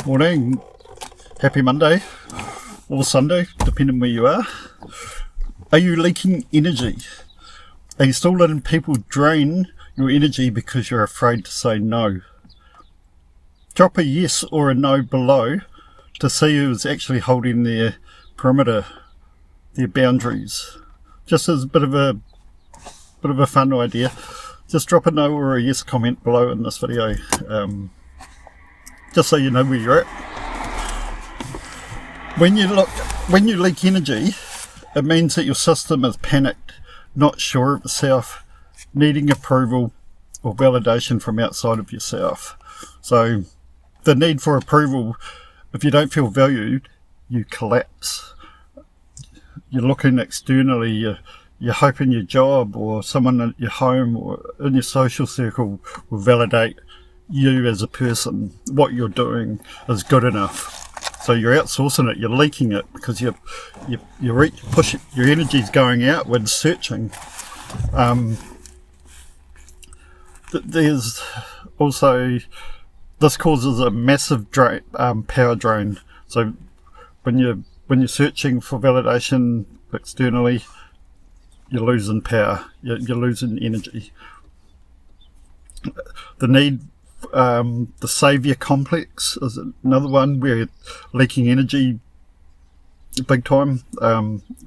Morning, happy Monday or Sunday, depending where you are. Are you leaking energy? Are you still letting people drain your energy because you're afraid to say no? Drop a yes or a no below to see who's actually holding their perimeter, their boundaries. Just as a bit of a fun idea, just drop a no or a yes comment below in this video. Just so you know where you're at. When you leak energy, it means that your system is panicked, not sure of itself, needing approval or validation from outside of yourself. So the need for approval, if you don't feel valued, you collapse. You're looking externally, you're hoping your job or someone at your home or in your social circle will validate you as a person. What you're doing is good enough. So you're outsourcing it, you're leaking it because your energy's going outwards searching. There's also, this causes a massive power drain. So when you're searching for validation externally, you're losing power, you're losing energy. The need, the saviour complex is another one where you're leaking energy big time,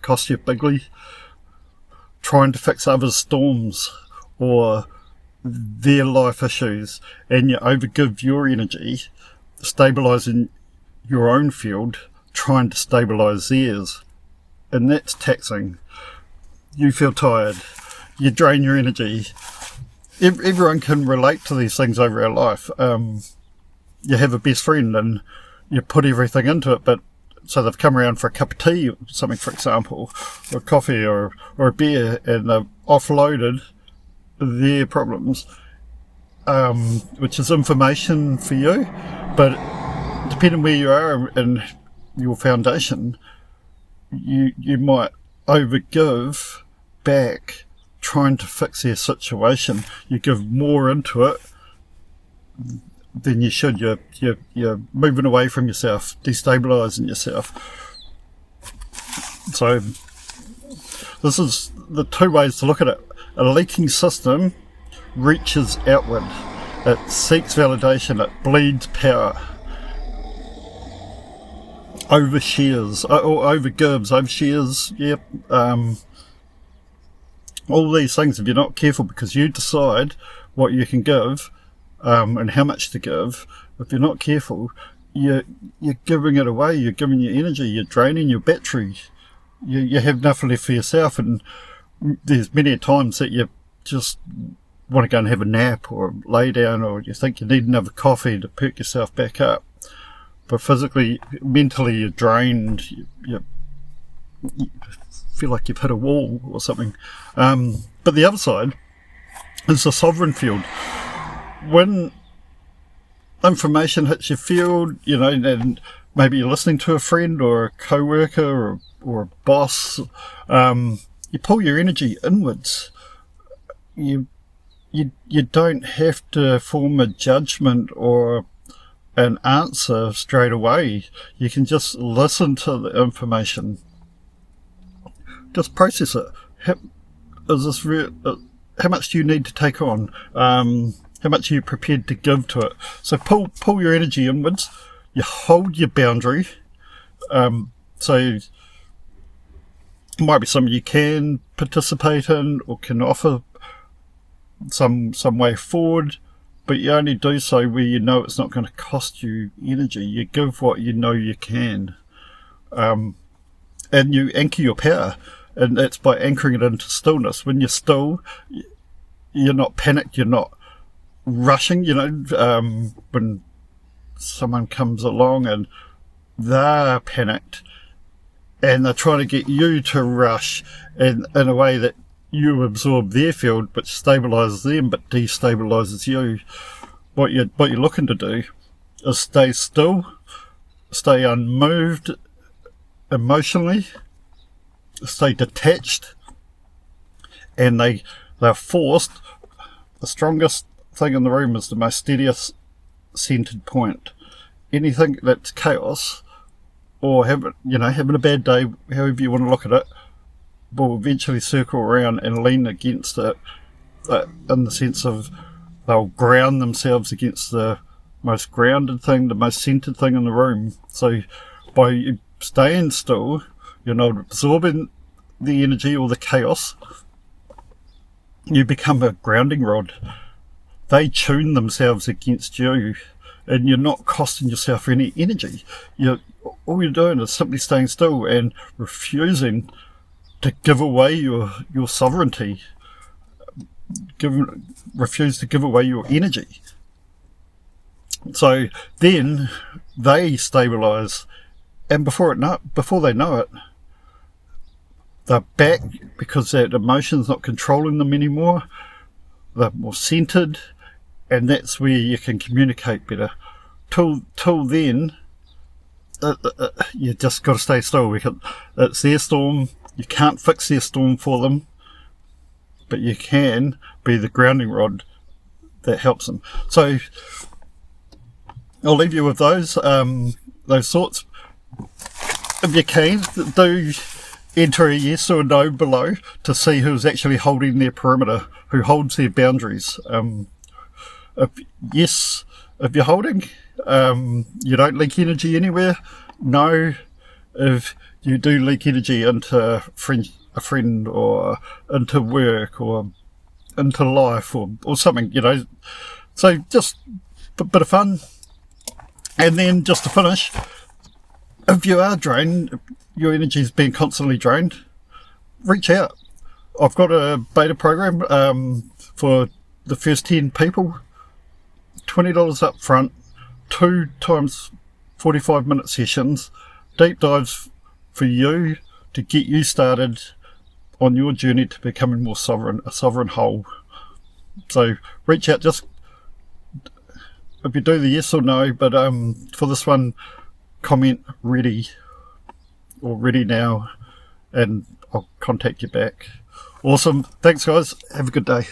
costs you bigly. Trying to fix others' storms or their life issues, and you overgive your energy, stabilising your own field, trying to stabilise theirs, and that's taxing. You feel tired, you drain your energy. Everyone can relate to these things over our life. You have a best friend and you put everything into it, but so they've come around for a cup of tea or something, for example, or coffee or a beer, and they've offloaded their problems, which is information for you, but depending where you are in your foundation, you might overgive back trying to fix their situation. You give more into it than you should. You're moving away from yourself, destabilising yourself. So this is the two ways to look at it. A leaking system reaches outward. It seeks validation. It bleeds power. Overshares or overgives, overshares. Yep. All these things, if you're not careful, because you decide what you can give and how much to give, if you're not careful, you're giving it away. You're giving your energy. You're draining your battery. You have nothing left for yourself, and there's many times that you just want to go and have a nap or lay down, or you think you need another coffee to perk yourself back up. But physically, mentally, you're drained. You feel like you've hit a wall or something. But the other side is the sovereign field. When information hits your field, and maybe you're listening to a friend or a co-worker or a boss, you pull your energy inwards. You don't have to form a judgment or an answer straight away. You can just listen to the information. Just process it. How much do you need to take on? How much are you prepared to give to it? So pull your energy inwards. You hold your boundary. So it might be something you can participate in or can offer some way forward, but you only do so where you know it's not going to cost you energy. You give what you know you can, and you anchor your power. And that's by anchoring it into stillness. When you're still, you're not panicked, you're not rushing. When someone comes along and they're panicked and they're trying to get you to rush in a way that you absorb their field, which stabilises them but destabilises you. What you're looking to do is stay still, stay unmoved emotionally, stay detached, and they're forced. The strongest thing in the room is the most steadiest centered point. anything that's chaos, or having a bad day, however you want to look at it, will eventually circle around and lean against it, in the sense of they'll ground themselves against the most grounded thing, the most centered thing in the room. So by staying still, you're not absorbing the energy or the chaos. You become a grounding rod. They tune themselves against you, and you're not costing yourself any energy. All you're doing is simply staying still and refusing to give away your sovereignty. Refuse to give away your energy. So then they stabilise, and before they know it, they're back, because that emotion's not controlling them anymore. They're more centered, and that's where you can communicate better. Till then, you just got to stay still, because it's their storm. You can't fix their storm for them, but you can be the grounding rod that helps them. So I'll leave you with those thoughts. If you can, do enter a yes or no below to see who's actually holding their perimeter, who holds their boundaries. If you're holding, you don't leak energy anywhere. No, if you do leak energy into a friend or into work or into life or something, So just a bit of fun. And then just to finish, if you are drained, your energy's been constantly drained, reach out. I've got a beta program for the first 10 people, $20 up front, 2 times 45-minute sessions, deep dives for you to get you started on your journey to becoming more sovereign, a sovereign whole. So reach out, just if you do the yes or no, but for this one, comment ready or ready now, and I'll contact you back. Awesome. Thanks, guys. Have a good day.